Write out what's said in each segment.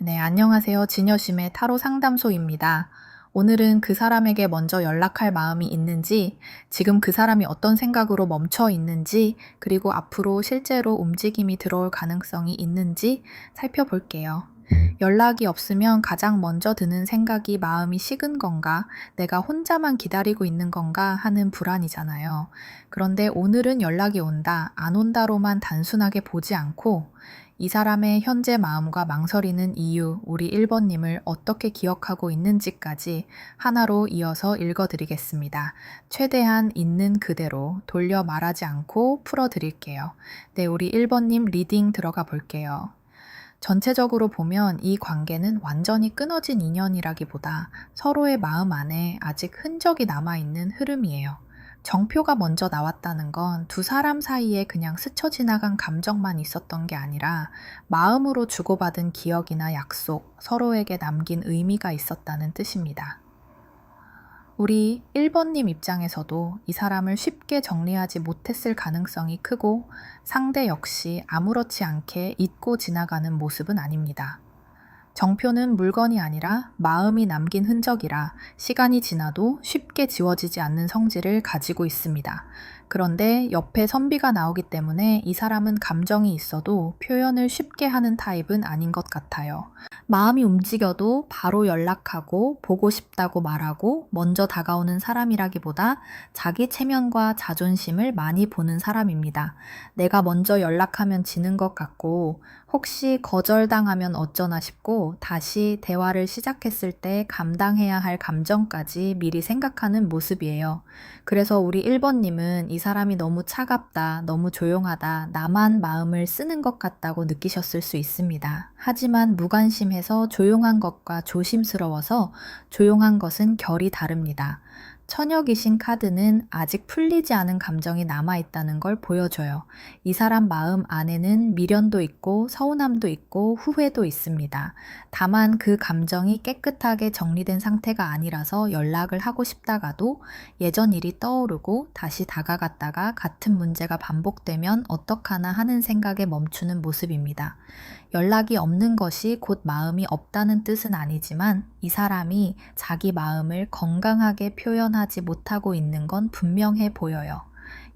네, 안녕하세요. 진여심의 타로 상담소입니다. 오늘은 그 사람에게 먼저 연락할 마음이 있는지, 지금 그 사람이 어떤 생각으로 멈춰 있는지, 그리고 앞으로 실제로 움직임이 들어올 가능성이 있는지 살펴볼게요. 연락이 없으면 가장 먼저 드는 생각이 마음이 식은 건가, 내가 혼자만 기다리고 있는 건가 하는 불안이잖아요. 그런데 오늘은 연락이 온다, 안 온다로만 단순하게 보지 않고 이 사람의 현재 마음과 망설이는 이유, 우리 1번님을 어떻게 기억하고 있는지까지 하나로 이어서 읽어드리겠습니다. 최대한 있는 그대로 돌려 말하지 않고 풀어드릴게요. 네, 우리 1번님 리딩 들어가 볼게요. 전체적으로 보면 이 관계는 완전히 끊어진 인연이라기보다 서로의 마음 안에 아직 흔적이 남아있는 흐름이에요. 정표가 먼저 나왔다는 건 두 사람 사이에 그냥 스쳐 지나간 감정만 있었던 게 아니라 마음으로 주고받은 기억이나 약속, 서로에게 남긴 의미가 있었다는 뜻입니다. 우리 1번님 입장에서도 이 사람을 쉽게 정리하지 못했을 가능성이 크고 상대 역시 아무렇지 않게 잊고 지나가는 모습은 아닙니다. 정표는 물건이 아니라 마음이 남긴 흔적이라 시간이 지나도 쉽게 지워지지 않는 성질을 가지고 있습니다. 그런데 옆에 선비가 나오기 때문에 이 사람은 감정이 있어도 표현을 쉽게 하는 타입은 아닌 것 같아요. 마음이 움직여도 바로 연락하고 보고 싶다고 말하고 먼저 다가오는 사람이라기보다 자기 체면과 자존심을 많이 보는 사람입니다. 내가 먼저 연락하면 지는 것 같고 혹시 거절당하면 어쩌나 싶고 다시 대화를 시작했을 때 감당해야 할 감정까지 미리 생각하는 모습이에요. 그래서 우리 1번님은 이 사람이 너무 차갑다, 너무 조용하다, 나만 마음을 쓰는 것 같다고 느끼셨을 수 있습니다. 하지만 무관심해서 조용한 것과 조심스러워서 조용한 것은 결이 다릅니다. 처녀 귀신 카드는 아직 풀리지 않은 감정이 남아있다는 걸 보여줘요. 이 사람 마음 안에는 미련도 있고 서운함도 있고 후회도 있습니다. 다만 그 감정이 깨끗하게 정리된 상태가 아니라서 연락을 하고 싶다가도 예전 일이 떠오르고 다시 다가갔다가 같은 문제가 반복되면 어떡하나 하는 생각에 멈추는 모습입니다. 연락이 없는 것이 곧 마음이 없다는 뜻은 아니지만 이 사람이 자기 마음을 건강하게 표현하지 못하고 있는 건 분명해 보여요.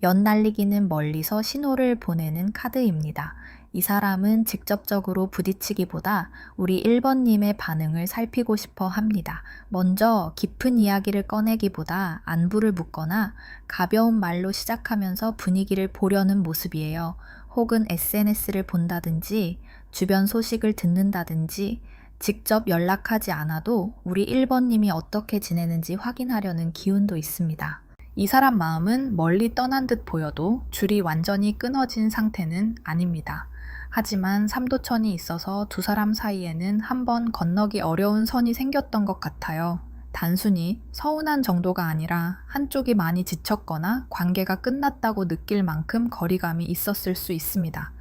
연날리기는 멀리서 신호를 보내는 카드입니다. 이 사람은 직접적으로 부딪히기보다 우리 1번님의 반응을 살피고 싶어 합니다. 먼저 깊은 이야기를 꺼내기보다 안부를 묻거나 가벼운 말로 시작하면서 분위기를 보려는 모습이에요. 혹은 SNS를 본다든지 주변 소식을 듣는다든지 직접 연락하지 않아도 우리 1번님이 어떻게 지내는지 확인하려는 기운도 있습니다. 이 사람 마음은 멀리 떠난 듯 보여도 줄이 완전히 끊어진 상태는 아닙니다. 하지만 삼도천이 있어서 두 사람 사이에는 한번 건너기 어려운 선이 생겼던 것 같아요. 단순히 서운한 정도가 아니라 한쪽이 많이 지쳤거나 관계가 끝났다고 느낄 만큼 거리감이 있었을 수 있습니다.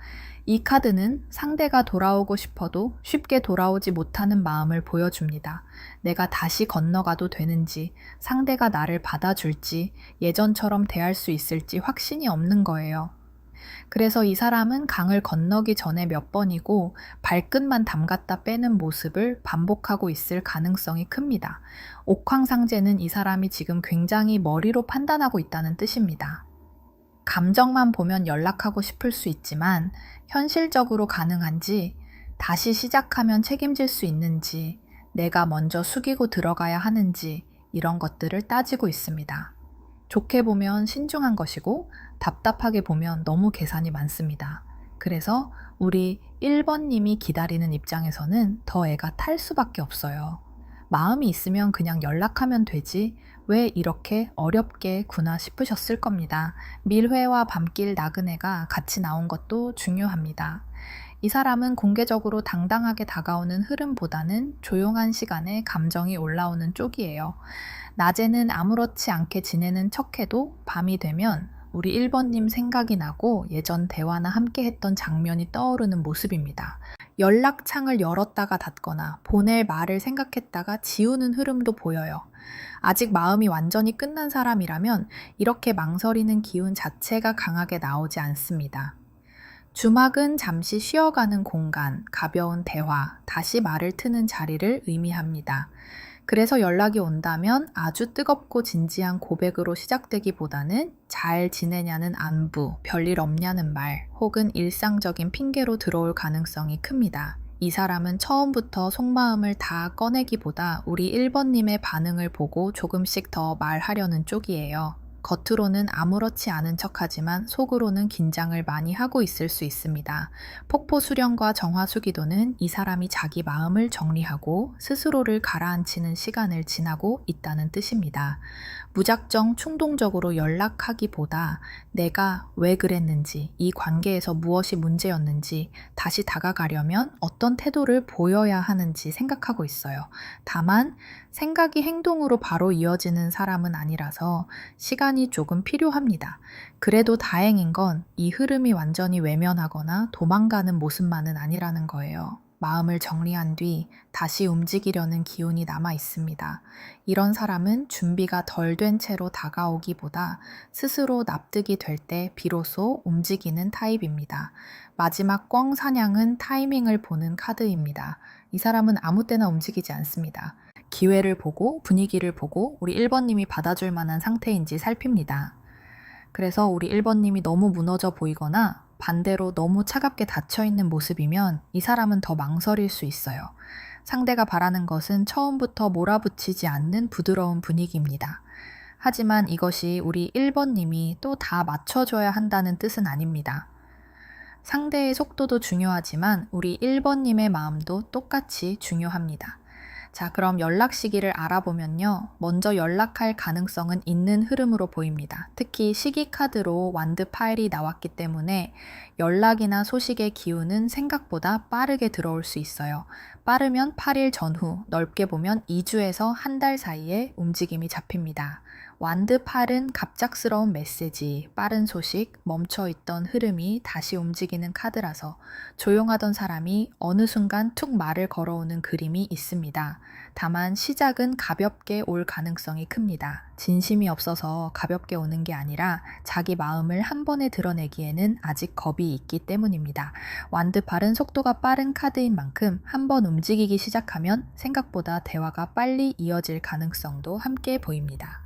이 카드는 상대가 돌아오고 싶어도 쉽게 돌아오지 못하는 마음을 보여줍니다. 내가 다시 건너가도 되는지, 상대가 나를 받아줄지, 예전처럼 대할 수 있을지 확신이 없는 거예요. 그래서 이 사람은 강을 건너기 전에 몇 번이고 발끝만 담갔다 빼는 모습을 반복하고 있을 가능성이 큽니다. 옥황상제는 이 사람이 지금 굉장히 머리로 판단하고 있다는 뜻입니다. 감정만 보면 연락하고 싶을 수 있지만 현실적으로 가능한지, 다시 시작하면 책임질 수 있는지, 내가 먼저 숙이고 들어가야 하는지 이런 것들을 따지고 있습니다. 좋게 보면 신중한 것이고 답답하게 보면 너무 계산이 많습니다. 그래서 우리 1번님이 기다리는 입장에서는 더 애가 탈 수밖에 없어요. 마음이 있으면 그냥 연락하면 되지 왜 이렇게 어렵게 구나 싶으셨을 겁니다. 밀회와 밤길 나그네가 같이 나온 것도 중요합니다. 이 사람은 공개적으로 당당하게 다가오는 흐름보다는 조용한 시간에 감정이 올라오는 쪽이에요. 낮에는 아무렇지 않게 지내는 척해도 밤이 되면 우리 1번님 생각이 나고 예전 대화나 함께 했던 장면이 떠오르는 모습입니다. 연락창을 열었다가 닫거나 보낼 말을 생각했다가 지우는 흐름도 보여요. 아직 마음이 완전히 끝난 사람이라면 이렇게 망설이는 기운 자체가 강하게 나오지 않습니다. 주막은 잠시 쉬어가는 공간, 가벼운 대화, 다시 말을 트는 자리를 의미합니다. 그래서 연락이 온다면 아주 뜨겁고 진지한 고백으로 시작되기보다는 잘 지내냐는 안부, 별일 없냐는 말, 혹은 일상적인 핑계로 들어올 가능성이 큽니다. 이 사람은 처음부터 속마음을 다 꺼내기보다 우리 1번님의 반응을 보고 조금씩 더 말하려는 쪽이에요. 겉으로는 아무렇지 않은 척하지만 속으로는 긴장을 많이 하고 있을 수 있습니다. 폭포 수련과 정화 수기도는 이 사람이 자기 마음을 정리하고 스스로를 가라앉히는 시간을 지나고 있다는 뜻입니다. 무작정 충동적으로 연락하기보다 내가 왜 그랬는지, 이 관계에서 무엇이 문제였는지 다시 다가가려면 어떤 태도를 보여야 하는지 생각하고 있어요. 다만 생각이 행동으로 바로 이어지는 사람은 아니라서 시간이 조금 필요합니다. 그래도 다행인 건 이 흐름이 완전히 외면하거나 도망가는 모습만은 아니라는 거예요. 마음을 정리한 뒤 다시 움직이려는 기운이 남아 있습니다. 이런 사람은 준비가 덜 된 채로 다가오기보다 스스로 납득이 될 때 비로소 움직이는 타입입니다. 마지막 꿩 사냥은 타이밍을 보는 카드입니다. 이 사람은 아무 때나 움직이지 않습니다. 기회를 보고 분위기를 보고 우리 1번님이 받아줄 만한 상태인지 살핍니다. 그래서 우리 1번님이 너무 무너져 보이거나 반대로 너무 차갑게 닫혀있는 모습이면 이 사람은 더 망설일 수 있어요. 상대가 바라는 것은 처음부터 몰아붙이지 않는 부드러운 분위기입니다. 하지만 이것이 우리 1번님이 또 다 맞춰줘야 한다는 뜻은 아닙니다. 상대의 속도도 중요하지만 우리 1번님의 마음도 똑같이 중요합니다. 자, 그럼 연락 시기를 알아보면요. 먼저 연락할 가능성은 있는 흐름으로 보입니다. 특히 시기 카드로 완드 파일이 나왔기 때문에 연락이나 소식의 기운은 생각보다 빠르게 들어올 수 있어요. 빠르면 8일 전후, 넓게 보면 2주에서 한 달 사이에 움직임이 잡힙니다. 완드 팔은 갑작스러운 메시지, 빠른 소식, 멈춰있던 흐름이 다시 움직이는 카드라서 조용하던 사람이 어느 순간 툭 말을 걸어오는 그림이 있습니다. 다만 시작은 가볍게 올 가능성이 큽니다. 진심이 없어서 가볍게 오는 게 아니라 자기 마음을 한 번에 드러내기에는 아직 겁이 있기 때문입니다. 완드 팔은 속도가 빠른 카드인 만큼 한 번 움직이기 시작하면 생각보다 대화가 빨리 이어질 가능성도 함께 보입니다.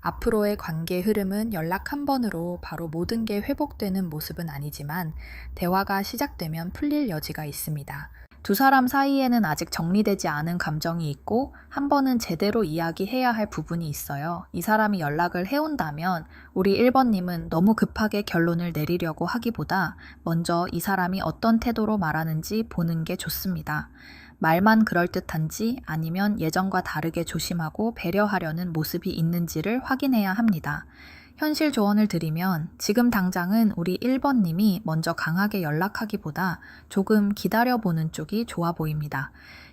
앞으로의 관계 흐름은 연락 한 번으로 바로 모든 게 회복되는 모습은 아니지만 대화가 시작되면 풀릴 여지가 있습니다. 두 사람 사이에는 아직 정리되지 않은 감정이 있고 한 번은 제대로 이야기해야 할 부분이 있어요. 이 사람이 연락을 해온다면 우리 1번님은 너무 급하게 결론을 내리려고 하기보다 먼저 이 사람이 어떤 태도로 말하는지 보는 게 좋습니다. 말만 그럴듯한지 아니면 예전과 다르게 조심하고 배려하려는 모습이 있는지를 확인해야 합니다. 현실 조언을 드리면 지금 당장은 우리 1번님이 먼저 강하게 연락하기보다 조금 기다려보는 쪽이 좋아 보입니다.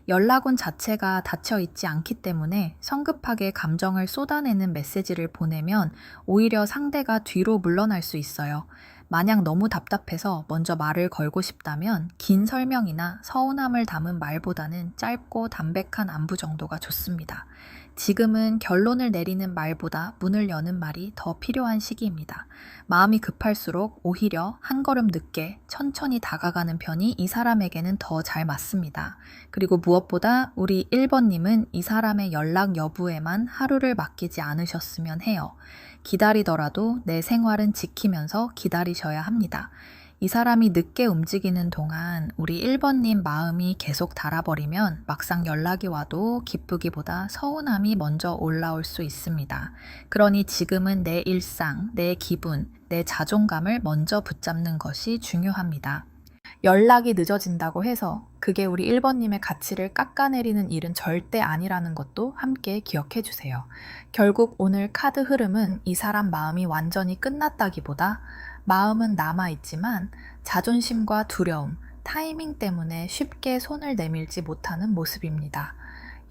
연락원 자체가 닫혀 있지 않기 때문에 성급하게 감정을 쏟아내는 메시지를 보내면 오히려 상대가 뒤로 물러날 수 있어요. 만약 너무 답답해서 먼저 말을 걸고 싶다면 긴 설명이나 서운함을 담은 말보다는 짧고 담백한 안부 정도가 좋습니다. 지금은 결론을 내리는 말보다 문을 여는 말이 더 필요한 시기입니다. 마음이 급할수록 오히려 한 걸음 늦게 천천히 다가가는 편이 이 사람에게는 더 잘 맞습니다. 그리고 무엇보다 우리 1번님은 이 사람의 연락 여부에만 하루를 맡기지 않으셨으면 해요. 기다리더라도 내 생활은 지키면서 기다리셔야 합니다. 이 사람이 늦게 움직이는 동안 우리 1번님 마음이 계속 닳아버리면 막상 연락이 와도 기쁘기보다 서운함이 먼저 올라올 수 있습니다. 그러니 지금은 내 일상, 내 기분, 내 자존감을 먼저 붙잡는 것이 중요합니다. 연락이 늦어진다고 해서 그게 우리 1번님의 가치를 깎아내리는 일은 절대 아니라는 것도 함께 기억해 주세요. 결국 오늘 카드 흐름은 이 사람 마음이 완전히 끝났다기보다 마음은 남아있지만 자존심과 두려움, 타이밍 때문에 쉽게 손을 내밀지 못하는 모습입니다.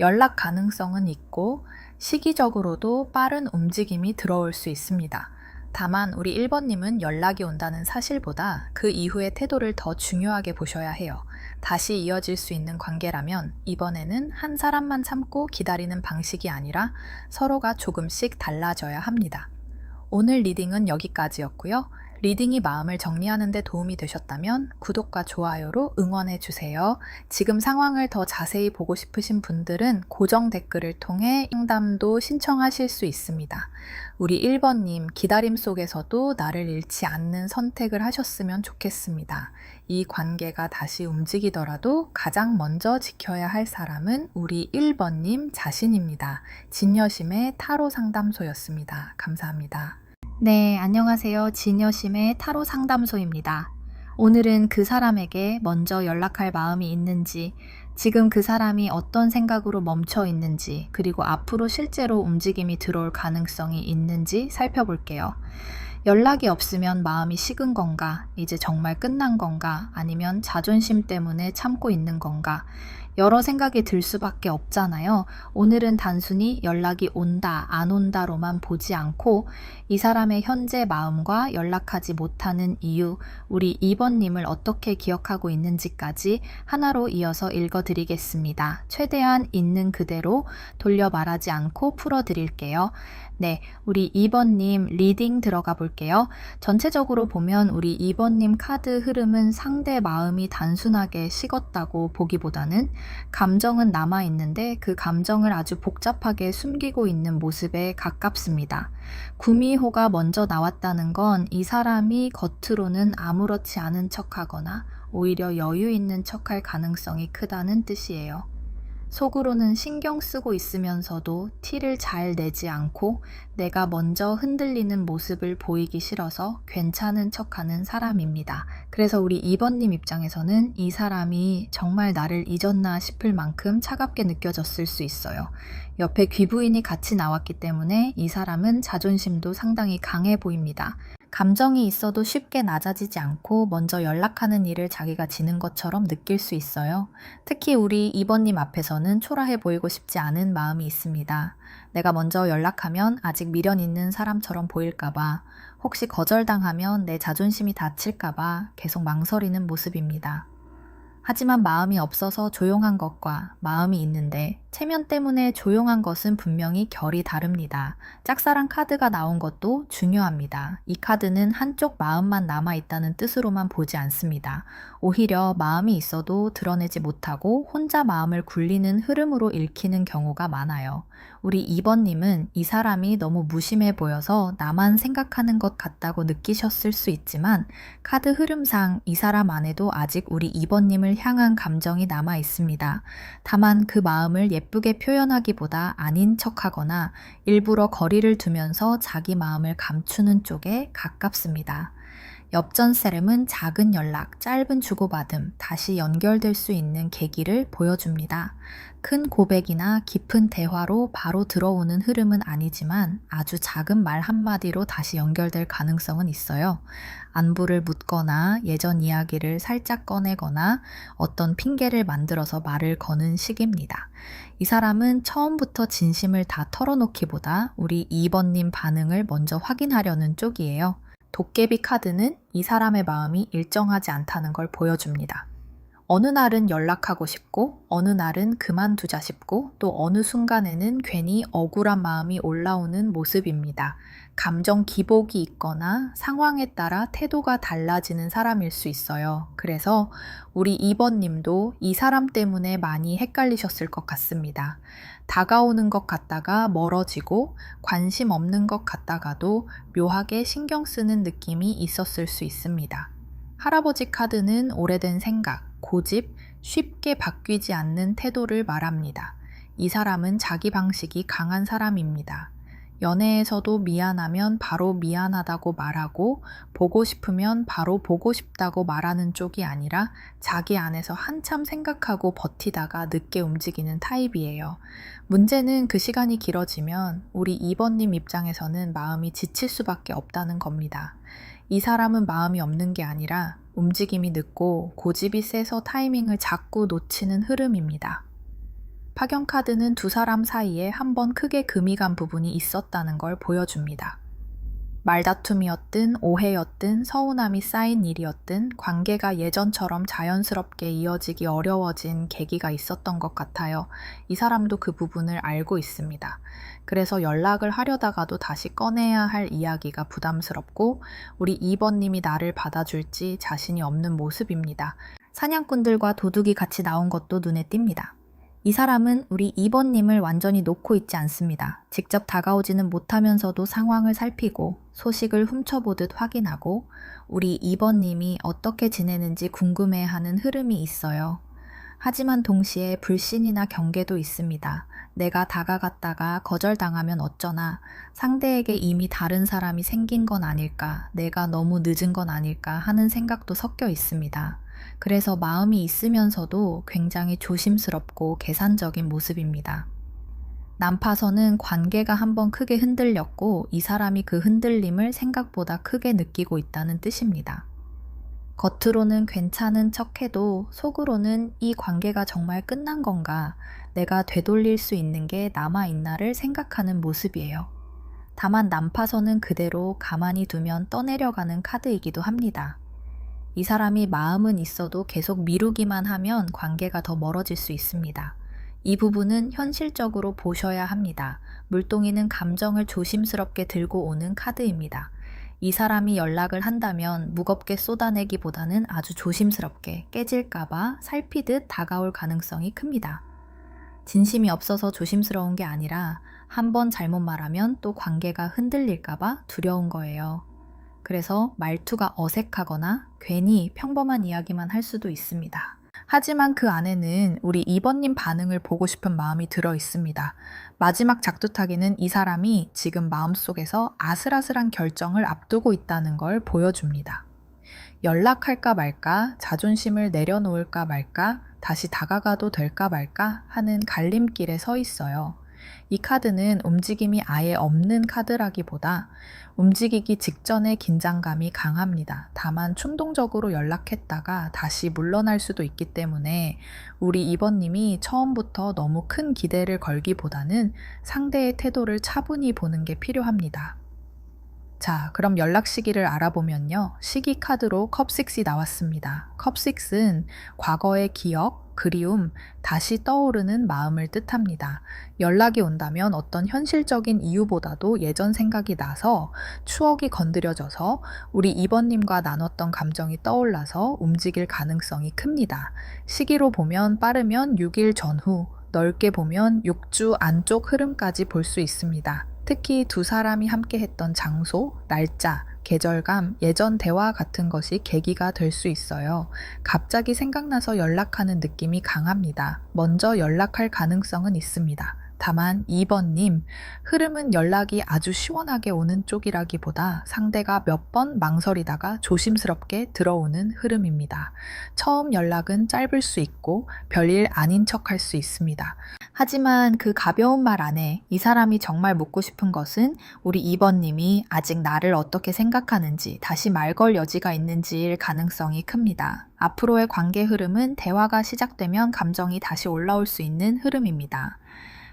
연락 가능성은 있고 시기적으로도 빠른 움직임이 들어올 수 있습니다. 다만 우리 1번님은 연락이 온다는 사실보다 그 이후의 태도를 더 중요하게 보셔야 해요. 다시 이어질 수 있는 관계라면 이번에는 한 사람만 참고 기다리는 방식이 아니라 서로가 조금씩 달라져야 합니다. 오늘 리딩은 여기까지였고요. 리딩이 마음을 정리하는 데 도움이 되셨다면 구독과 좋아요로 응원해 주세요. 지금 상황을 더 자세히 보고 싶으신 분들은 고정 댓글을 통해 상담도 신청하실 수 있습니다. 우리 1번님, 기다림 속에서도 나를 잃지 않는 선택을 하셨으면 좋겠습니다. 이 관계가 다시 움직이더라도 가장 먼저 지켜야 할 사람은 우리 1번님 자신입니다. 진여심의 타로 상담소였습니다. 감사합니다. 네, 안녕하세요. 진여심의 타로 상담소입니다. 오늘은 그 사람에게 먼저 연락할 마음이 있는지, 지금 그 사람이 어떤 생각으로 멈춰 있는지, 그리고 앞으로 실제로 움직임이 들어올 가능성이 있는지 살펴볼게요. 연락이 없으면 마음이 식은 건가? 이제 정말 끝난 건가? 아니면 자존심 때문에 참고 있는 건가? 여러 생각이 들 수밖에 없잖아요. 오늘은 단순히 연락이 온다, 안 온다로만 보지 않고 이 사람의 현재 마음과 연락하지 못하는 이유, 우리 2번님을 어떻게 기억하고 있는지까지 하나로 이어서 읽어드리겠습니다. 최대한 있는 그대로 돌려 말하지 않고 풀어드릴게요. 네, 우리 2번님 리딩 들어가 볼게요. 전체적으로 보면 우리 2번님 카드 흐름은 상대 마음이 단순하게 식었다고 보기보다는 감정은 남아있는데 그 감정을 아주 복잡하게 숨기고 있는 모습에 가깝습니다. 구미호가 먼저 나왔다는 건 이 사람이 겉으로는 아무렇지 않은 척하거나 오히려 여유 있는 척할 가능성이 크다는 뜻이에요. 속으로는 신경 쓰고 있으면서도 티를 잘 내지 않고 내가 먼저 흔들리는 모습을 보이기 싫어서 괜찮은 척하는 사람입니다. 그래서 우리 2번님 입장에서는 이 사람이 정말 나를 잊었나 싶을 만큼 차갑게 느껴졌을 수 있어요. 옆에 귀부인이 같이 나왔기 때문에 이 사람은 자존심도 상당히 강해 보입니다. 감정이 있어도 쉽게 낮아지지 않고 먼저 연락하는 일을 자기가 지는 것처럼 느낄 수 있어요. 특히 우리 2번님 앞에서는 초라해 보이고 싶지 않은 마음이 있습니다. 내가 먼저 연락하면 아직 미련 있는 사람처럼 보일까봐, 혹시 거절당하면 내 자존심이 다칠까봐 계속 망설이는 모습입니다. 하지만 마음이 없어서 조용한 것과 마음이 있는데 체면 때문에 조용한 것은 분명히 결이 다릅니다. 짝사랑 카드가 나온 것도 중요합니다. 이 카드는 한쪽 마음만 남아있다는 뜻으로만 보지 않습니다. 오히려 마음이 있어도 드러내지 못하고 혼자 마음을 굴리는 흐름으로 읽히는 경우가 많아요. 우리 2번님은 이 사람이 너무 무심해 보여서 나만 생각하는 것 같다고 느끼셨을 수 있지만 카드 흐름상 이 사람 안에도 아직 우리 2번님을 향한 감정이 남아 있습니다. 다만 그 마음을 예쁘게 표현하기보다 아닌 척하거나 일부러 거리를 두면서 자기 마음을 감추는 쪽에 가깝습니다. 엽전 세렘은 작은 연락, 짧은 주고받음, 다시 연결될 수 있는 계기를 보여줍니다. 큰 고백이나 깊은 대화로 바로 들어오는 흐름은 아니지만 아주 작은 말 한마디로 다시 연결될 가능성은 있어요. 안부를 묻거나 예전 이야기를 살짝 꺼내거나 어떤 핑계를 만들어서 말을 거는 식입니다. 이 사람은 처음부터 진심을 다 털어놓기보다 우리 2번님 반응을 먼저 확인하려는 쪽이에요. 도깨비 카드는 이 사람의 마음이 일정하지 않다는 걸 보여줍니다. 어느 날은 연락하고 싶고 어느 날은 그만두자 싶고 또 어느 순간에는 괜히 억울한 마음이 올라오는 모습입니다. 감정 기복이 있거나 상황에 따라 태도가 달라지는 사람일 수 있어요. 그래서 우리 2번님도 이 사람 때문에 많이 헷갈리셨을 것 같습니다. 다가오는 것 같다가 멀어지고 관심 없는 것 같다가도 묘하게 신경 쓰는 느낌이 있었을 수 있습니다. 할아버지 카드는 오래된 생각, 고집, 쉽게 바뀌지 않는 태도를 말합니다. 이 사람은 자기 방식이 강한 사람입니다. 연애에서도 미안하면 바로 미안하다고 말하고 보고 싶으면 바로 보고 싶다고 말하는 쪽이 아니라 자기 안에서 한참 생각하고 버티다가 늦게 움직이는 타입이에요. 문제는 그 시간이 길어지면 우리 2번님 입장에서는 마음이 지칠 수밖에 없다는 겁니다. 이 사람은 마음이 없는 게 아니라 움직임이 늦고 고집이 세서 타이밍을 자꾸 놓치는 흐름입니다. 파견 카드는 두 사람 사이에 한번 크게 금이 간 부분이 있었다는 걸 보여줍니다. 말다툼이었든 오해였든 서운함이 쌓인 일이었든 관계가 예전처럼 자연스럽게 이어지기 어려워진 계기가 있었던 것 같아요. 이 사람도 그 부분을 알고 있습니다. 그래서 연락을 하려다가도 다시 꺼내야 할 이야기가 부담스럽고 우리 2번님이 나를 받아줄지 자신이 없는 모습입니다. 사냥꾼들과 도둑이 같이 나온 것도 눈에 띕니다. 이 사람은 우리 2번님을 완전히 놓고 있지 않습니다. 직접 다가오지는 못하면서도 상황을 살피고 소식을 훔쳐보듯 확인하고 우리 2번님이 어떻게 지내는지 궁금해하는 흐름이 있어요. 하지만 동시에 불신이나 경계도 있습니다. 내가 다가갔다가 거절당하면 어쩌나, 상대에게 이미 다른 사람이 생긴 건 아닐까, 내가 너무 늦은 건 아닐까 하는 생각도 섞여 있습니다. 그래서 마음이 있으면서도 굉장히 조심스럽고 계산적인 모습입니다. 난파선은 관계가 한번 크게 흔들렸고 이 사람이 그 흔들림을 생각보다 크게 느끼고 있다는 뜻입니다. 겉으로는 괜찮은 척해도 속으로는 이 관계가 정말 끝난 건가, 내가 되돌릴 수 있는 게 남아있나를 생각하는 모습이에요. 다만 난파선은 그대로 가만히 두면 떠내려가는 카드이기도 합니다. 이 사람이 마음은 있어도 계속 미루기만 하면 관계가 더 멀어질 수 있습니다. 이 부분은 현실적으로 보셔야 합니다. 물동이는 감정을 조심스럽게 들고 오는 카드입니다. 이 사람이 연락을 한다면 무겁게 쏟아내기보다는 아주 조심스럽게 깨질까봐 살피듯 다가올 가능성이 큽니다. 진심이 없어서 조심스러운 게 아니라 한번 잘못 말하면 또 관계가 흔들릴까봐 두려운 거예요. 그래서 말투가 어색하거나 괜히 평범한 이야기만 할 수도 있습니다. 하지만 그 안에는 우리 2번님 반응을 보고 싶은 마음이 들어 있습니다. 마지막 작두타기는 이 사람이 지금 마음속에서 아슬아슬한 결정을 앞두고 있다는 걸 보여줍니다. 연락할까 말까, 자존심을 내려놓을까 말까, 다시 다가가도 될까 말까 하는 갈림길에 서 있어요. 이 카드는 움직임이 아예 없는 카드라기보다 움직이기 직전의 긴장감이 강합니다. 다만 충동적으로 연락했다가 다시 물러날 수도 있기 때문에 우리 2번님이 처음부터 너무 큰 기대를 걸기보다는 상대의 태도를 차분히 보는 게 필요합니다. 자, 그럼 연락 시기를 알아보면요. 시기 카드로 컵6이 나왔습니다. 컵6은 과거의 기억, 그리움, 다시 떠오르는 마음을 뜻합니다. 연락이 온다면 어떤 현실적인 이유보다도 예전 생각이 나서 추억이 건드려져서 우리 2번님과 나눴던 감정이 떠올라서 움직일 가능성이 큽니다. 시기로 보면 빠르면 6일 전후, 넓게 보면 6주 안쪽 흐름까지 볼 수 있습니다. 특히 두 사람이 함께 했던 장소, 날짜, 계절감, 예전 대화 같은 것이 계기가 될 수 있어요. 갑자기 생각나서 연락하는 느낌이 강합니다. 먼저 연락할 가능성은 있습니다. 다만 2번님, 흐름은 연락이 아주 시원하게 오는 쪽이라기보다 상대가 몇 번 망설이다가 조심스럽게 들어오는 흐름입니다. 처음 연락은 짧을 수 있고 별일 아닌 척할 수 있습니다. 하지만 그 가벼운 말 안에 이 사람이 정말 묻고 싶은 것은 우리 2번님이 아직 나를 어떻게 생각하는지, 다시 말 걸 여지가 있는지일 가능성이 큽니다. 앞으로의 관계 흐름은 대화가 시작되면 감정이 다시 올라올 수 있는 흐름입니다.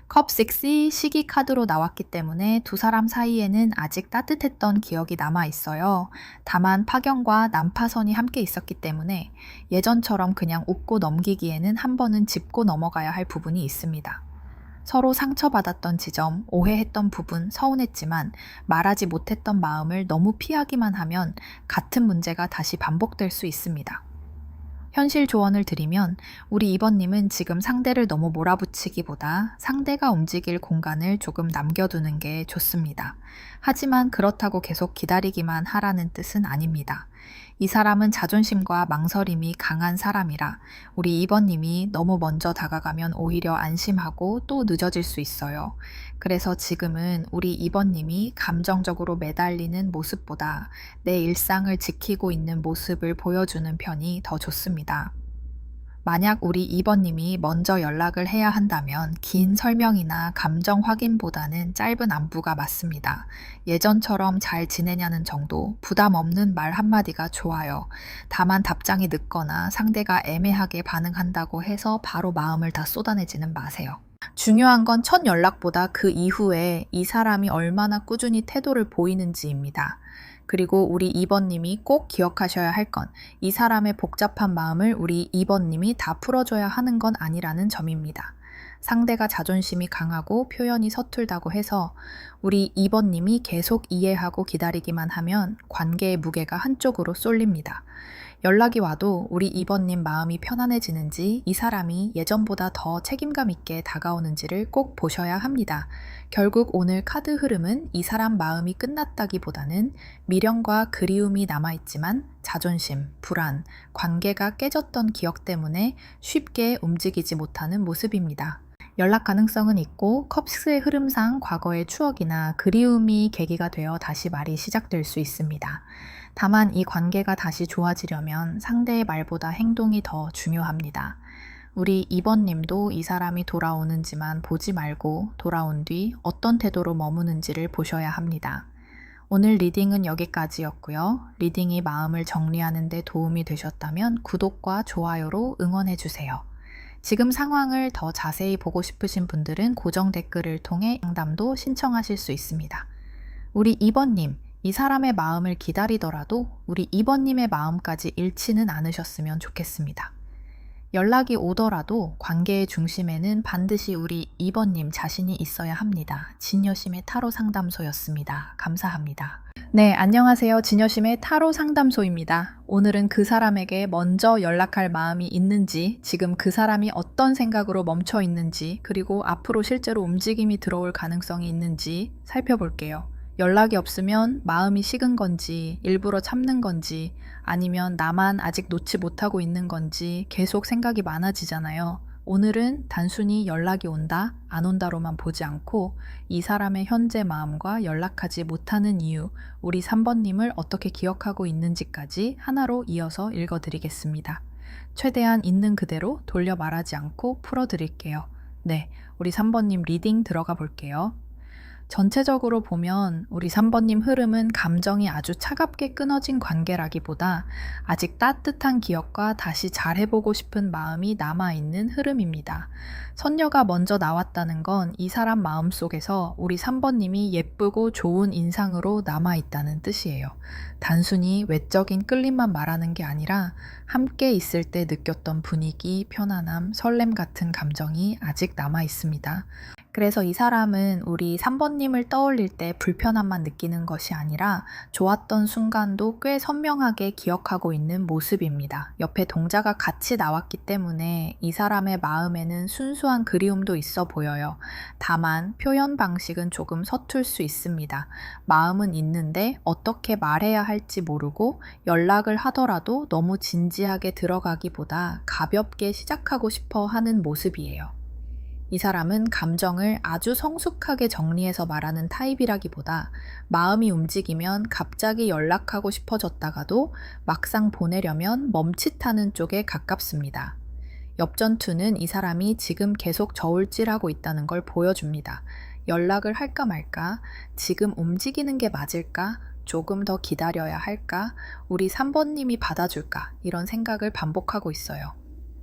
컵6이 시기 카드로 나왔기 때문에 두 사람 사이에는 아직 따뜻했던 기억이 남아 있어요. 다만 파경과 난파선이 함께 있었기 때문에 예전처럼 그냥 웃고 넘기기에는 한 번은 짚고 넘어가야 할 부분이 있습니다. 서로 상처받았던 지점, 오해했던 부분, 서운했지만 말하지 못했던 마음을 너무 피하기만 하면 같은 문제가 다시 반복될 수 있습니다. 현실 조언을 드리면 우리 2번님은 지금 상대를 너무 몰아붙이기보다 상대가 움직일 공간을 조금 남겨두는 게 좋습니다. 하지만 그렇다고 계속 기다리기만 하라는 뜻은 아닙니다. 이 사람은 자존심과 망설임이 강한 사람이라 우리 2번님이 너무 먼저 다가가면 오히려 안심하고 또 늦어질 수 있어요. 그래서 지금은 우리 2번님이 감정적으로 매달리는 모습보다 내 일상을 지키고 있는 모습을 보여주는 편이 더 좋습니다. 만약 우리 2번님이 먼저 연락을 해야 한다면 긴 설명이나 감정 확인보다는 짧은 안부가 맞습니다. 예전처럼 잘 지내냐는 정도, 부담 없는 말 한마디가 좋아요. 다만 답장이 늦거나 상대가 애매하게 반응한다고 해서 바로 마음을 다 쏟아내지는 마세요. 중요한 건 첫 연락보다 그 이후에 이 사람이 얼마나 꾸준히 태도를 보이는지입니다. 그리고 우리 2번님이 꼭 기억하셔야 할 건 이 사람의 복잡한 마음을 우리 2번님이 다 풀어줘야 하는 건 아니라는 점입니다. 상대가 자존심이 강하고 표현이 서툴다고 해서 우리 2번님이 계속 이해하고 기다리기만 하면 관계의 무게가 한쪽으로 쏠립니다. 연락이 와도 우리 2번님 마음이 편안해지는지 이 사람이 예전보다 더 책임감 있게 다가오는지를 꼭 보셔야 합니다. 결국 오늘 카드 흐름은 이 사람 마음이 끝났다기보다는 미련과 그리움이 남아있지만 자존심, 불안, 관계가 깨졌던 기억 때문에 쉽게 움직이지 못하는 모습입니다. 연락 가능성은 있고 컵스의 흐름상 과거의 추억이나 그리움이 계기가 되어 다시 말이 시작될 수 있습니다. 다만 이 관계가 다시 좋아지려면 상대의 말보다 행동이 더 중요합니다. 우리 2번님도 이 사람이 돌아오는지만 보지 말고 돌아온 뒤 어떤 태도로 머무는지를 보셔야 합니다. 오늘 리딩은 여기까지였고요. 리딩이 마음을 정리하는 데 도움이 되셨다면 구독과 좋아요로 응원해주세요. 지금 상황을 더 자세히 보고 싶으신 분들은 고정 댓글을 통해 상담도 신청하실 수 있습니다. 우리 2번님, 이 사람의 마음을 기다리더라도 우리 2번님의 마음까지 잃지는 않으셨으면 좋겠습니다. 연락이 오더라도 관계의 중심에는 반드시 우리 2번님 자신이 있어야 합니다. 진여심의 타로 상담소였습니다. 감사합니다. 네, 안녕하세요. 진여심의 타로 상담소입니다. 오늘은 그 사람에게 먼저 연락할 마음이 있는지, 지금 그 사람이 어떤 생각으로 멈춰 있는지, 그리고 앞으로 실제로 움직임이 들어올 가능성이 있는지 살펴볼게요. 연락이 없으면 마음이 식은 건지, 일부러 참는 건지, 아니면 나만 아직 놓지 못하고 있는 건지 계속 생각이 많아지잖아요. 오늘은 단순히 연락이 온다, 안 온다로만 보지 않고 이 사람의 현재 마음과 연락하지 못하는 이유, 우리 3번님을 어떻게 기억하고 있는지까지 하나로 이어서 읽어드리겠습니다. 최대한 있는 그대로 돌려 말하지 않고 풀어드릴게요. 네, 우리 3번님 리딩 들어가 볼게요. 전체적으로 보면 우리 3번님 흐름은 감정이 아주 차갑게 끊어진 관계라기보다 아직 따뜻한 기억과 다시 잘해보고 싶은 마음이 남아있는 흐름입니다. 선녀가 먼저 나왔다는 건 이 사람 마음속에서 우리 3번님이 예쁘고 좋은 인상으로 남아있다는 뜻이에요. 단순히 외적인 끌림만 말하는 게 아니라 함께 있을 때 느꼈던 분위기, 편안함, 설렘 같은 감정이 아직 남아있습니다. 그래서 이 사람은 우리 3번님을 떠올릴 때 불편함만 느끼는 것이 아니라 좋았던 순간도 꽤 선명하게 기억하고 있는 모습입니다. 옆에 동자가 같이 나왔기 때문에 이 사람의 마음에는 순수한 그리움도 있어 보여요. 다만 표현 방식은 조금 서툴 수 있습니다. 마음은 있는데 어떻게 말해야 할지 모르고 연락을 하더라도 너무 진지하게 들어가기보다 가볍게 시작하고 싶어 하는 모습이에요. 이 사람은 감정을 아주 성숙하게 정리해서 말하는 타입이라기보다 마음이 움직이면 갑자기 연락하고 싶어졌다가도 막상 보내려면 멈칫하는 쪽에 가깝습니다. 엽전투는 이 사람이 지금 계속 저울질하고 있다는 걸 보여줍니다. 연락을 할까 말까? 지금 움직이는 게 맞을까? 조금 더 기다려야 할까? 우리 3번님이 받아줄까? 이런 생각을 반복하고 있어요.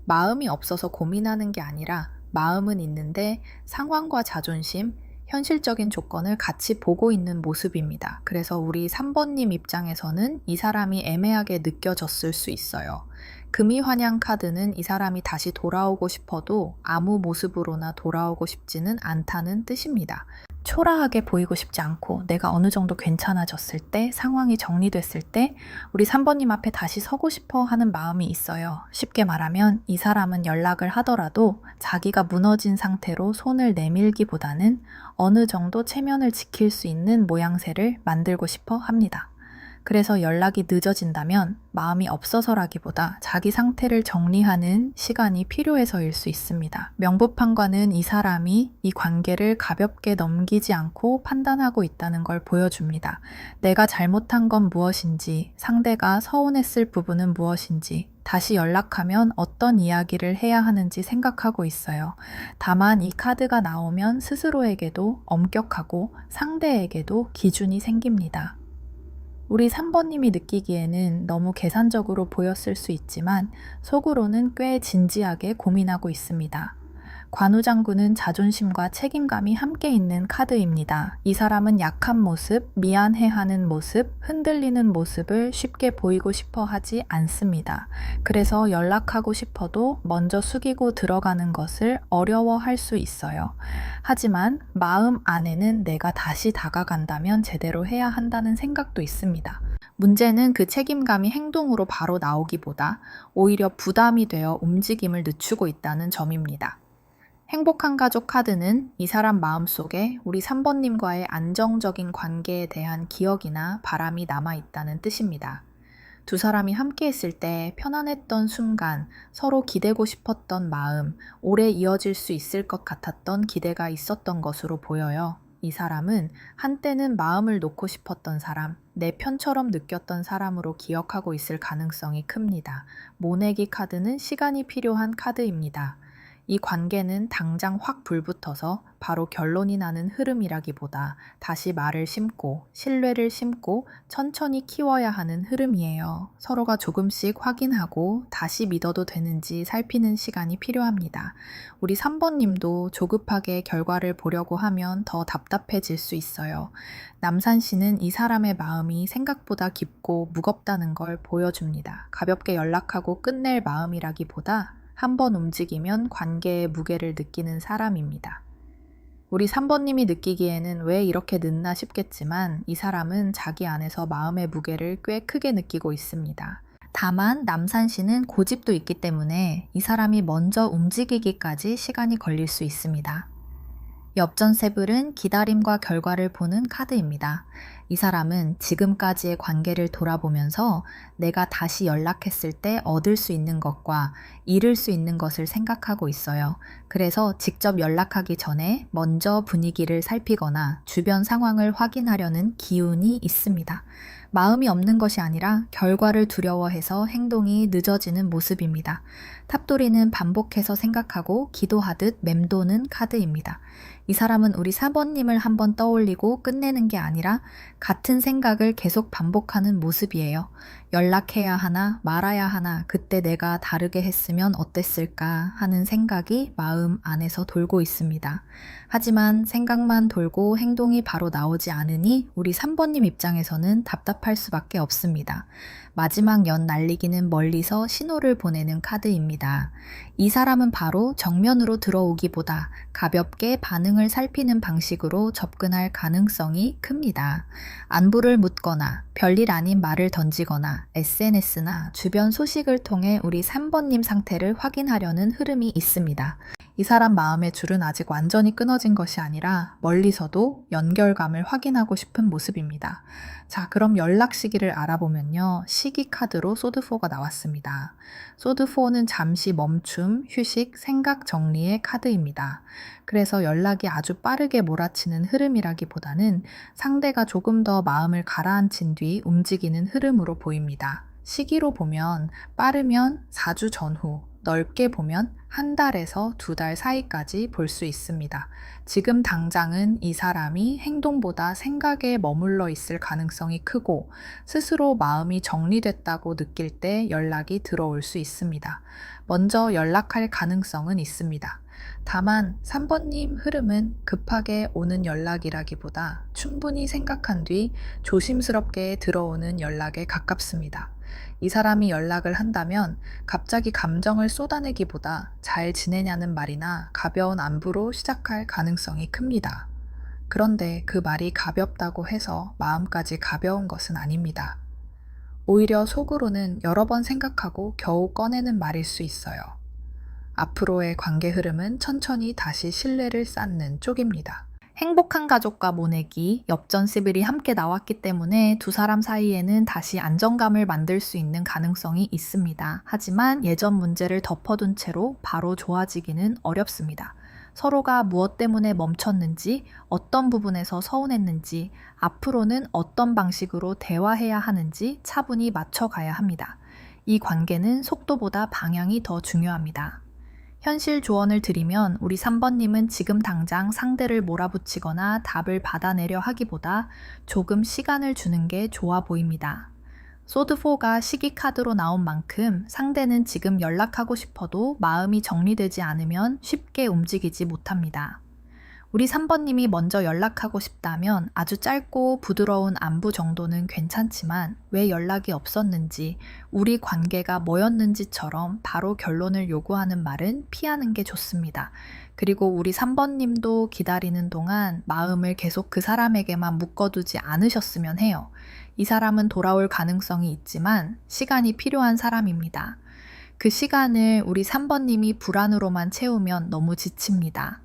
마음이 없어서 고민하는 게 아니라 마음은 있는데 상황과 자존심, 현실적인 조건을 같이 보고 있는 모습입니다. 그래서 우리 3번님 입장에서는 이 사람이 애매하게 느껴졌을 수 있어요. 금이환영 카드는 이 사람이 다시 돌아오고 싶어도 아무 모습으로나 돌아오고 싶지는 않다는 뜻입니다. 초라하게 보이고 싶지 않고 내가 어느 정도 괜찮아졌을 때, 상황이 정리됐을 때 우리 3번님 앞에 다시 서고 싶어 하는 마음이 있어요. 쉽게 말하면 이 사람은 연락을 하더라도 자기가 무너진 상태로 손을 내밀기보다는 어느 정도 체면을 지킬 수 있는 모양새를 만들고 싶어 합니다. 그래서 연락이 늦어진다면 마음이 없어서라기보다 자기 상태를 정리하는 시간이 필요해서일 수 있습니다. 명부판관은 이 사람이 이 관계를 가볍게 넘기지 않고 판단하고 있다는 걸 보여줍니다. 내가 잘못한 건 무엇인지, 상대가 서운했을 부분은 무엇인지, 다시 연락하면 어떤 이야기를 해야 하는지 생각하고 있어요. 다만 이 카드가 나오면 스스로에게도 엄격하고 상대에게도 기준이 생깁니다. 우리 3번님이 느끼기에는 너무 계산적으로 보였을 수 있지만 속으로는 꽤 진지하게 고민하고 있습니다. 관우장군은 자존심과 책임감이 함께 있는 카드입니다. 이 사람은 약한 모습, 미안해하는 모습, 흔들리는 모습을 쉽게 보이고 싶어 하지 않습니다. 그래서 연락하고 싶어도 먼저 숙이고 들어가는 것을 어려워할 수 있어요. 하지만 마음 안에는 내가 다시 다가간다면 제대로 해야 한다는 생각도 있습니다. 문제는 그 책임감이 행동으로 바로 나오기보다 오히려 부담이 되어 움직임을 늦추고 있다는 점입니다. 행복한 가족 카드는 이 사람 마음속에 우리 3번님과의 안정적인 관계에 대한 기억이나 바람이 남아있다는 뜻입니다. 두 사람이 함께 있을 때 편안했던 순간, 서로 기대고 싶었던 마음, 오래 이어질 수 있을 것 같았던 기대가 있었던 것으로 보여요. 이 사람은 한때는 마음을 놓고 싶었던 사람, 내 편처럼 느꼈던 사람으로 기억하고 있을 가능성이 큽니다. 모내기 카드는 시간이 필요한 카드입니다. 이 관계는 당장 확 불붙어서 바로 결론이 나는 흐름이라기보다 다시 말을 심고 신뢰를 심고 천천히 키워야 하는 흐름이에요. 서로가 조금씩 확인하고 다시 믿어도 되는지 살피는 시간이 필요합니다. 우리 3번님도 조급하게 결과를 보려고 하면 더 답답해질 수 있어요. 남산 씨는 이 사람의 마음이 생각보다 깊고 무겁다는 걸 보여줍니다. 가볍게 연락하고 끝낼 마음이라기보다 한번 움직이면 관계의 무게를 느끼는 사람입니다. 우리 3번님이 느끼기에는 왜 이렇게 늦나 싶겠지만 이 사람은 자기 안에서 마음의 무게를 꽤 크게 느끼고 있습니다. 다만 남산 씨는 고집도 있기 때문에 이 사람이 먼저 움직이기까지 시간이 걸릴 수 있습니다. 엽전세불은 기다림과 결과를 보는 카드입니다. 이 사람은 지금까지의 관계를 돌아보면서 내가 다시 연락했을 때 얻을 수 있는 것과 잃을 수 있는 것을 생각하고 있어요. 그래서 직접 연락하기 전에 먼저 분위기를 살피거나 주변 상황을 확인하려는 기운이 있습니다. 마음이 없는 것이 아니라 결과를 두려워해서 행동이 늦어지는 모습입니다. 탑돌이는 반복해서 생각하고 기도하듯 맴도는 카드입니다. 이 사람은 우리 4번님을 한번 떠올리고 끝내는 게 아니라 같은 생각을 계속 반복하는 모습이에요. 연락해야 하나 말아야 하나 그때 내가 다르게 했으면 어땠을까 하는 생각이 마음 안에서 돌고 있습니다. 하지만 생각만 돌고 행동이 바로 나오지 않으니 우리 3번님 입장에서는 답답할 수밖에 없습니다. 마지막 연 날리기는 멀리서 신호를 보내는 카드입니다. 이 사람은 바로 정면으로 들어오기보다 가볍게 반응을 살피는 방식으로 접근할 가능성이 큽니다. 안부를 묻거나 별일 아닌 말을 던지거나 SNS나 주변 소식을 통해 우리 3번님 상태를 확인하려는 흐름이 있습니다. 이 사람 마음의 줄은 아직 완전히 끊어진 것이 아니라 멀리서도 연결감을 확인하고 싶은 모습입니다. 자, 그럼 연락 시기를 알아보면요. 시기 카드로 소드4가 나왔습니다. 소드4는 잠시 멈춤, 휴식, 생각 정리의 카드입니다. 그래서 연락이 아주 빠르게 몰아치는 흐름이라기보다는 상대가 조금 더 마음을 가라앉힌 뒤 움직이는 흐름으로 보입니다. 시기로 보면 빠르면 4주 전후, 넓게 보면 한 달에서 2달 사이까지 볼 수 있습니다. 지금 당장은 이 사람이 행동보다 생각에 머물러 있을 가능성이 크고 스스로 마음이 정리됐다고 느낄 때 연락이 들어올 수 있습니다. 먼저 연락할 가능성은 있습니다. 다만 3번님 흐름은 급하게 오는 연락이라기보다 충분히 생각한 뒤 조심스럽게 들어오는 연락에 가깝습니다. 이 사람이 연락을 한다면 갑자기 감정을 쏟아내기보다 잘 지내냐는 말이나 가벼운 안부로 시작할 가능성이 큽니다. 그런데 그 말이 가볍다고 해서 마음까지 가벼운 것은 아닙니다. 오히려 속으로는 여러 번 생각하고 겨우 꺼내는 말일 수 있어요. 앞으로의 관계 흐름은 천천히 다시 신뢰를 쌓는 쪽입니다. 행복한 가족과 모내기, 엽전시블이 함께 나왔기 때문에 두 사람 사이에는 다시 안정감을 만들 수 있는 가능성이 있습니다. 하지만 예전 문제를 덮어둔 채로 바로 좋아지기는 어렵습니다. 서로가 무엇 때문에 멈췄는지, 어떤 부분에서 서운했는지, 앞으로는 어떤 방식으로 대화해야 하는지 차분히 맞춰가야 합니다. 이 관계는 속도보다 방향이 더 중요합니다. 현실 조언을 드리면 우리 3번님은 지금 당장 상대를 몰아붙이거나 답을 받아내려 하기보다 조금 시간을 주는 게 좋아 보입니다. 소드4가 시기 카드로 나온 만큼 상대는 지금 연락하고 싶어도 마음이 정리되지 않으면 쉽게 움직이지 못합니다. 우리 3번님이 먼저 연락하고 싶다면 아주 짧고 부드러운 안부 정도는 괜찮지만 왜 연락이 없었는지, 우리 관계가 뭐였는지처럼 바로 결론을 요구하는 말은 피하는 게 좋습니다. 그리고 우리 3번님도 기다리는 동안 마음을 계속 그 사람에게만 묶어두지 않으셨으면 해요. 이 사람은 돌아올 가능성이 있지만 시간이 필요한 사람입니다. 그 시간을 우리 3번님이 불안으로만 채우면 너무 지칩니다.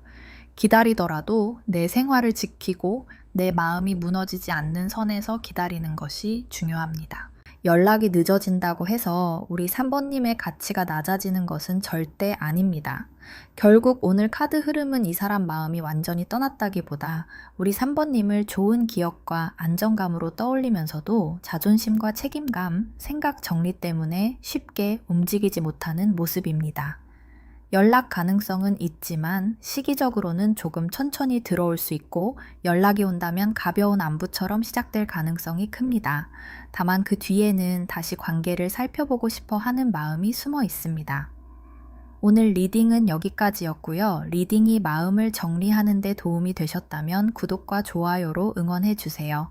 기다리더라도 내 생활을 지키고 내 마음이 무너지지 않는 선에서 기다리는 것이 중요합니다. 연락이 늦어진다고 해서 우리 3번님의 가치가 낮아지는 것은 절대 아닙니다. 결국 오늘 카드 흐름은 이 사람 마음이 완전히 떠났다기보다 우리 3번님을 좋은 기억과 안정감으로 떠올리면서도 자존심과 책임감, 생각 정리 때문에 쉽게 움직이지 못하는 모습입니다. 연락 가능성은 있지만 시기적으로는 조금 천천히 들어올 수 있고 연락이 온다면 가벼운 안부처럼 시작될 가능성이 큽니다. 다만 그 뒤에는 다시 관계를 살펴보고 싶어 하는 마음이 숨어 있습니다. 오늘 리딩은 여기까지였고요. 리딩이 마음을 정리하는 데 도움이 되셨다면 구독과 좋아요로 응원해 주세요.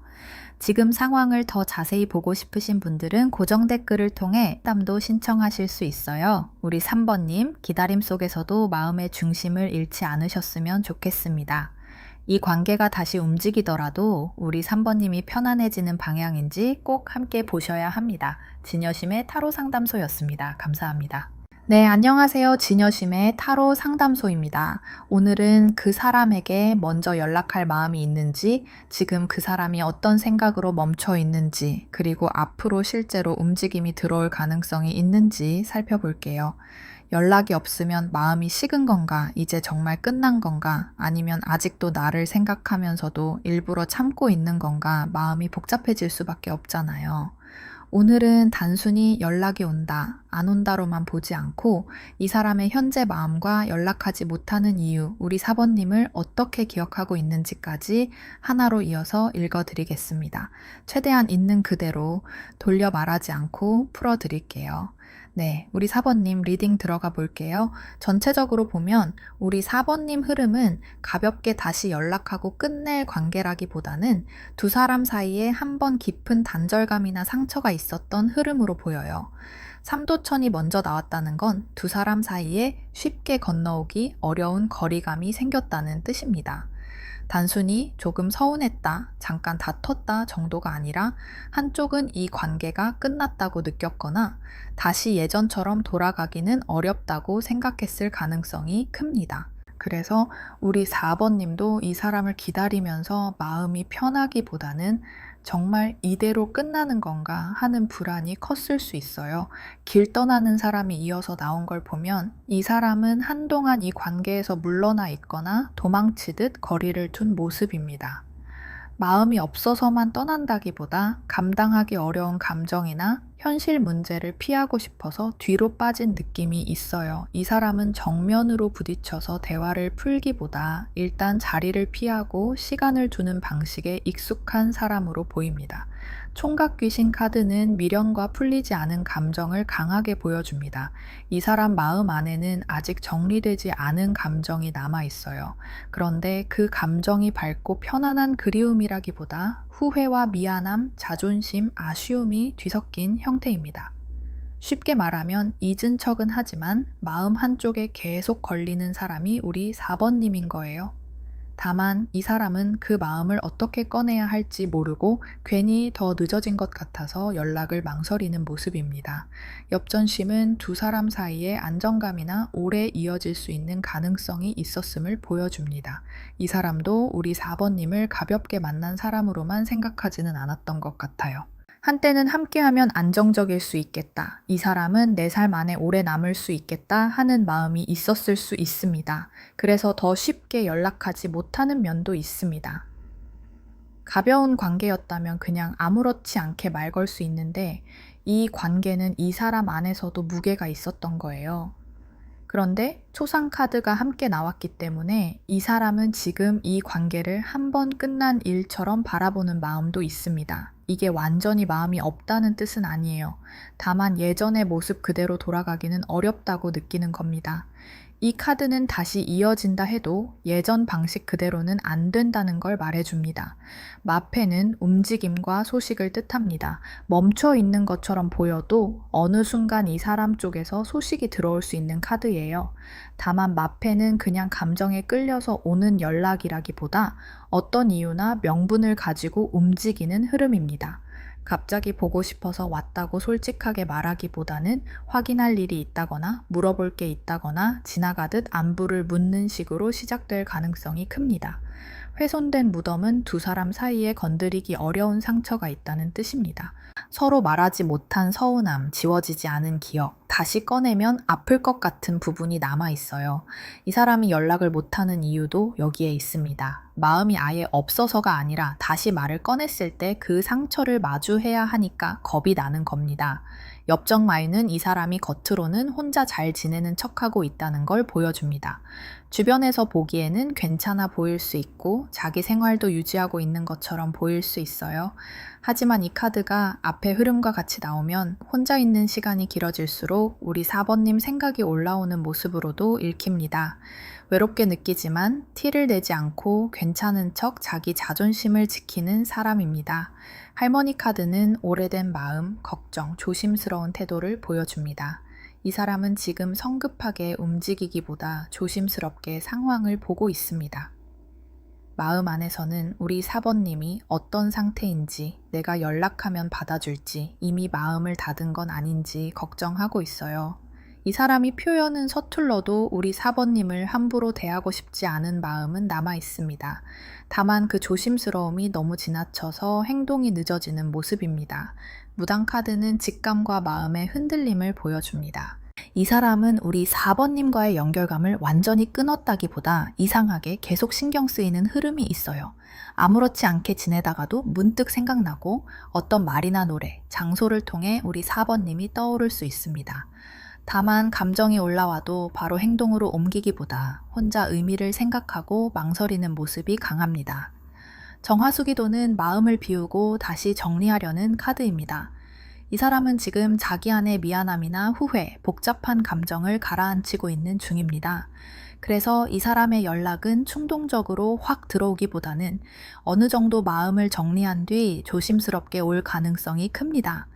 지금 상황을 더 자세히 보고 싶으신 분들은 고정 댓글을 통해 상담도 신청하실 수 있어요. 우리 3번님, 기다림 속에서도 마음의 중심을 잃지 않으셨으면 좋겠습니다. 이 관계가 다시 움직이더라도 우리 3번님이 편안해지는 방향인지 꼭 함께 보셔야 합니다. 진여심의 타로 상담소였습니다. 감사합니다. 네, 안녕하세요. 진여심의 타로 상담소입니다. 오늘은 그 사람에게 먼저 연락할 마음이 있는지, 지금 그 사람이 어떤 생각으로 멈춰 있는지, 그리고 앞으로 실제로 움직임이 들어올 가능성이 있는지 살펴볼게요. 연락이 없으면 마음이 식은 건가, 이제 정말 끝난 건가, 아니면 아직도 나를 생각하면서도 일부러 참고 있는 건가, 마음이 복잡해질 수밖에 없잖아요. 오늘은 단순히 연락이 온다, 안 온다로만 보지 않고 이 사람의 현재 마음과 연락하지 못하는 이유, 우리 4번님을 어떻게 기억하고 있는지까지 하나로 이어서 읽어드리겠습니다. 최대한 있는 그대로 돌려 말하지 않고 풀어드릴게요. 네, 우리 4번님 리딩 들어가 볼게요. 전체적으로 보면 우리 4번님 흐름은 가볍게 다시 연락하고 끝낼 관계라기보다는 두 사람 사이에 한 번 깊은 단절감이나 상처가 있었던 흐름으로 보여요. 삼도천이 먼저 나왔다는 건 두 사람 사이에 쉽게 건너오기 어려운 거리감이 생겼다는 뜻입니다. 단순히 조금 서운했다, 잠깐 다퉜다 정도가 아니라 한쪽은 이 관계가 끝났다고 느꼈거나 다시 예전처럼 돌아가기는 어렵다고 생각했을 가능성이 큽니다. 그래서 우리 4번님도 이 사람을 기다리면서 마음이 편하기보다는 정말 이대로 끝나는 건가 하는 불안이 컸을 수 있어요. 길 떠나는 사람이 이어서 나온 걸 보면 이 사람은 한동안 이 관계에서 물러나 있거나 도망치듯 거리를 둔 모습입니다. 마음이 없어서만 떠난다기보다 감당하기 어려운 감정이나 현실 문제를 피하고 싶어서 뒤로 빠진 느낌이 있어요. 이 사람은 정면으로 부딪혀서 대화를 풀기보다 일단 자리를 피하고 시간을 두는 방식에 익숙한 사람으로 보입니다. 총각 귀신 카드는 미련과 풀리지 않은 감정을 강하게 보여줍니다. 이 사람 마음 안에는 아직 정리되지 않은 감정이 남아 있어요. 그런데 그 감정이 밝고 편안한 그리움이라기보다 후회와 미안함, 자존심, 아쉬움이 뒤섞인 형태입니다. 쉽게 말하면 잊은 척은 하지만 마음 한쪽에 계속 걸리는 사람이 우리 4번님인 거예요. 다만 이 사람은 그 마음을 어떻게 꺼내야 할지 모르고 괜히 더 늦어진 것 같아서 연락을 망설이는 모습입니다. 엽전심은 두 사람 사이에 안정감이나 오래 이어질 수 있는 가능성이 있었음을 보여줍니다. 이 사람도 우리 4번님을 가볍게 만난 사람으로만 생각하지는 않았던 것 같아요. 한때는 함께하면 안정적일 수 있겠다. 이 사람은 내 삶 안에 오래 남을 수 있겠다 하는 마음이 있었을 수 있습니다. 그래서 더 쉽게 연락하지 못하는 면도 있습니다. 가벼운 관계였다면 그냥 아무렇지 않게 말 걸 수 있는데 이 관계는 이 사람 안에서도 무게가 있었던 거예요. 그런데 초상 카드가 함께 나왔기 때문에 이 사람은 지금 이 관계를 한 번 끝난 일처럼 바라보는 마음도 있습니다. 이게 완전히 마음이 없다는 뜻은 아니에요. 다만 예전의 모습 그대로 돌아가기는 어렵다고 느끼는 겁니다. 이 카드는 다시 이어진다 해도 예전 방식 그대로는 안 된다는 걸 말해줍니다. 마패는 움직임과 소식을 뜻합니다. 멈춰 있는 것처럼 보여도 어느 순간 이 사람 쪽에서 소식이 들어올 수 있는 카드예요. 다만 마패는 그냥 감정에 끌려서 오는 연락이라기보다 어떤 이유나 명분을 가지고 움직이는 흐름입니다. 갑자기 보고 싶어서 왔다고 솔직하게 말하기보다는 확인할 일이 있다거나 물어볼 게 있다거나 지나가듯 안부를 묻는 식으로 시작될 가능성이 큽니다. 훼손된 무덤은 두 사람 사이에 건드리기 어려운 상처가 있다는 뜻입니다. 서로 말하지 못한 서운함, 지워지지 않은 기억, 다시 꺼내면 아플 것 같은 부분이 남아 있어요. 이 사람이 연락을 못하는 이유도 여기에 있습니다. 마음이 아예 없어서가 아니라 다시 말을 꺼냈을 때 그 상처를 마주해야 하니까 겁이 나는 겁니다. 엽적 마유는 이 사람이 겉으로는 혼자 잘 지내는 척하고 있다는 걸 보여줍니다. 주변에서 보기에는 괜찮아 보일 수 있고 자기 생활도 유지하고 있는 것처럼 보일 수 있어요. 하지만 이 카드가 앞의 흐름과 같이 나오면 혼자 있는 시간이 길어질수록 우리 4번님 생각이 올라오는 모습으로도 읽힙니다. 외롭게 느끼지만 티를 내지 않고 괜찮은 척 자기 자존심을 지키는 사람입니다. 할머니 카드는 오래된 마음, 걱정, 조심스러운 태도를 보여줍니다. 이 사람은 지금 성급하게 움직이기보다 조심스럽게 상황을 보고 있습니다. 마음 안에서는 우리 4번님이 어떤 상태인지, 내가 연락하면 받아줄지, 이미 마음을 닫은 건 아닌지 걱정하고 있어요. 이 사람이 표현은 서툴러도 우리 4번님을 함부로 대하고 싶지 않은 마음은 남아 있습니다. 다만 그 조심스러움이 너무 지나쳐서 행동이 늦어지는 모습입니다. 무당 카드는 직감과 마음의 흔들림을 보여줍니다. 이 사람은 우리 4번님과의 연결감을 완전히 끊었다기보다 이상하게 계속 신경 쓰이는 흐름이 있어요. 아무렇지 않게 지내다가도 문득 생각나고 어떤 말이나 노래, 장소를 통해 우리 4번님이 떠오를 수 있습니다. 다만 감정이 올라와도 바로 행동으로 옮기기보다 혼자 의미를 생각하고 망설이는 모습이 강합니다. 정화수기도는 마음을 비우고 다시 정리하려는 카드입니다. 이 사람은 지금 자기 안의 미안함이나 후회, 복잡한 감정을 가라앉히고 있는 중입니다. 그래서 이 사람의 연락은 충동적으로 확 들어오기보다는 어느 정도 마음을 정리한 뒤 조심스럽게 올 가능성이 큽니다.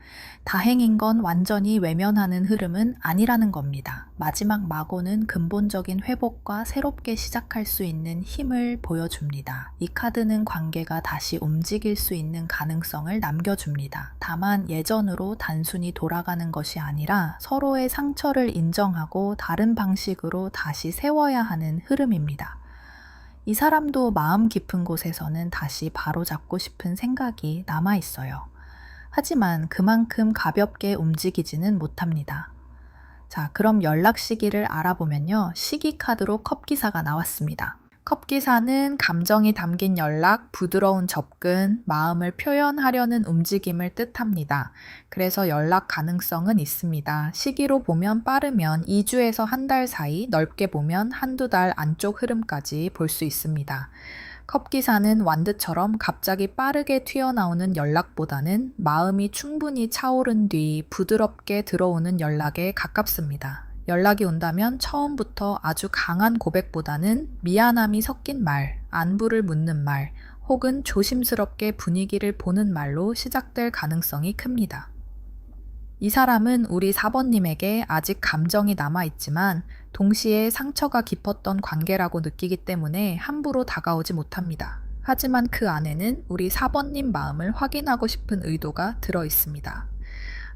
다행인 건 완전히 외면하는 흐름은 아니라는 겁니다. 마지막 마고는 근본적인 회복과 새롭게 시작할 수 있는 힘을 보여줍니다. 이 카드는 관계가 다시 움직일 수 있는 가능성을 남겨줍니다. 다만 예전으로 단순히 돌아가는 것이 아니라 서로의 상처를 인정하고 다른 방식으로 다시 세워야 하는 흐름입니다. 이 사람도 마음 깊은 곳에서는 다시 바로잡고 싶은 생각이 남아 있어요. 하지만 그만큼 가볍게 움직이지는 못합니다. 자, 그럼 연락 시기를 알아보면요. 시기 카드로 컵기사가 나왔습니다. 컵기사는 감정이 담긴 연락, 부드러운 접근, 마음을 표현하려는 움직임을 뜻합니다. 그래서 연락 가능성은 있습니다. 시기로 보면 빠르면 2주에서 한 달 사이, 넓게 보면 한두 달 안쪽 흐름까지 볼 수 있습니다. 컵기사는 완드처럼 갑자기 빠르게 튀어나오는 연락보다는 마음이 충분히 차오른 뒤 부드럽게 들어오는 연락에 가깝습니다. 연락이 온다면 처음부터 아주 강한 고백보다는 미안함이 섞인 말, 안부를 묻는 말, 혹은 조심스럽게 분위기를 보는 말로 시작될 가능성이 큽니다. 이 사람은 우리 4번님에게 아직 감정이 남아있지만 동시에 상처가 깊었던 관계라고 느끼기 때문에 함부로 다가오지 못합니다. 하지만 그 안에는 우리 4번님 마음을 확인하고 싶은 의도가 들어있습니다.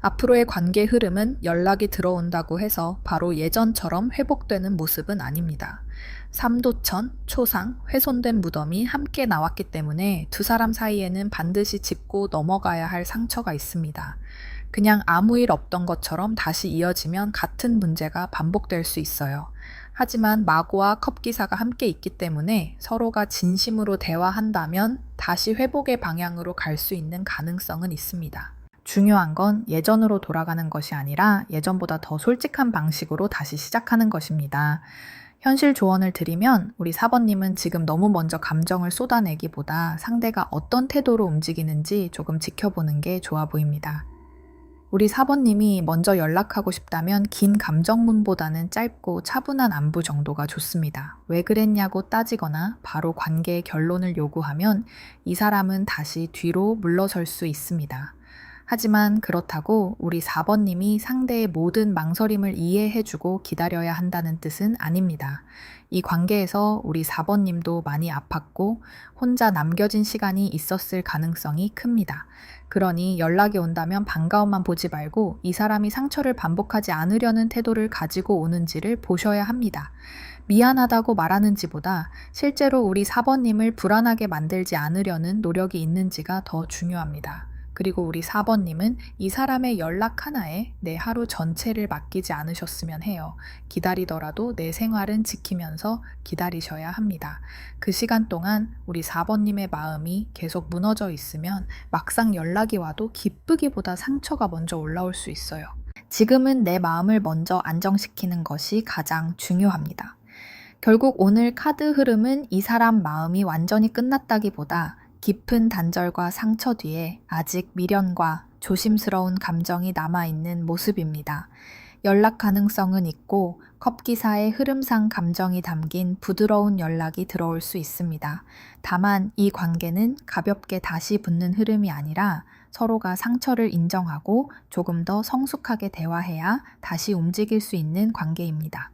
앞으로의 관계 흐름은 연락이 들어온다고 해서 바로 예전처럼 회복되는 모습은 아닙니다. 삼도천, 초상, 훼손된 무덤이 함께 나왔기 때문에 두 사람 사이에는 반드시 짚고 넘어가야 할 상처가 있습니다. 그냥 아무 일 없던 것처럼 다시 이어지면 같은 문제가 반복될 수 있어요. 하지만 마고와 컵기사가 함께 있기 때문에 서로가 진심으로 대화한다면 다시 회복의 방향으로 갈 수 있는 가능성은 있습니다. 중요한 건 예전으로 돌아가는 것이 아니라 예전보다 더 솔직한 방식으로 다시 시작하는 것입니다. 현실 조언을 드리면 우리 4번님은 지금 너무 먼저 감정을 쏟아내기보다 상대가 어떤 태도로 움직이는지 조금 지켜보는 게 좋아 보입니다. 우리 4번님이 먼저 연락하고 싶다면 긴 감정문보다는 짧고 차분한 안부 정도가 좋습니다. 왜 그랬냐고 따지거나 바로 관계의 결론을 요구하면 이 사람은 다시 뒤로 물러설 수 있습니다. 하지만 그렇다고 우리 4번님이 상대의 모든 망설임을 이해해주고 기다려야 한다는 뜻은 아닙니다. 이 관계에서 우리 4번님도 많이 아팠고 혼자 남겨진 시간이 있었을 가능성이 큽니다. 그러니 연락이 온다면 반가움만 보지 말고 이 사람이 상처를 반복하지 않으려는 태도를 가지고 오는지를 보셔야 합니다. 미안하다고 말하는지보다 실제로 우리 4번님을 불안하게 만들지 않으려는 노력이 있는지가 더 중요합니다. 그리고 우리 4번님은 이 사람의 연락 하나에 내 하루 전체를 맡기지 않으셨으면 해요. 기다리더라도 내 생활은 지키면서 기다리셔야 합니다. 그 시간 동안 우리 4번님의 마음이 계속 무너져 있으면 막상 연락이 와도 기쁘기보다 상처가 먼저 올라올 수 있어요. 지금은 내 마음을 먼저 안정시키는 것이 가장 중요합니다. 결국 오늘 카드 흐름은 이 사람 마음이 완전히 끝났다기보다 깊은 단절과 상처 뒤에 아직 미련과 조심스러운 감정이 남아있는 모습입니다. 연락 가능성은 있고 컵기사의 흐름상 감정이 담긴 부드러운 연락이 들어올 수 있습니다. 다만 이 관계는 가볍게 다시 붙는 흐름이 아니라 서로가 상처를 인정하고 조금 더 성숙하게 대화해야 다시 움직일 수 있는 관계입니다.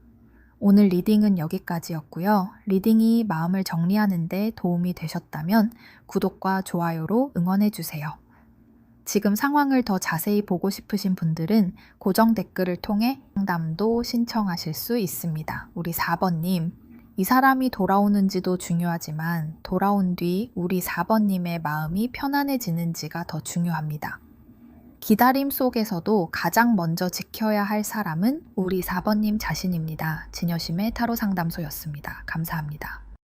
오늘 리딩은 여기까지였고요. 리딩이 마음을 정리하는 데 도움이 되셨다면 구독과 좋아요로 응원해주세요. 지금 상황을 더 자세히 보고 싶으신 분들은 고정 댓글을 통해 상담도 신청하실 수 있습니다. 우리 4번님, 이 사람이 돌아오는지도 중요하지만 돌아온 뒤 우리 4번님의 마음이 편안해지는지가 더 중요합니다. 기다림 속에서도 가장 먼저 지켜야 할 사람은 우리 4번님 자신입니다. 진여심의 타로 상담소였습니다. 감사합니다.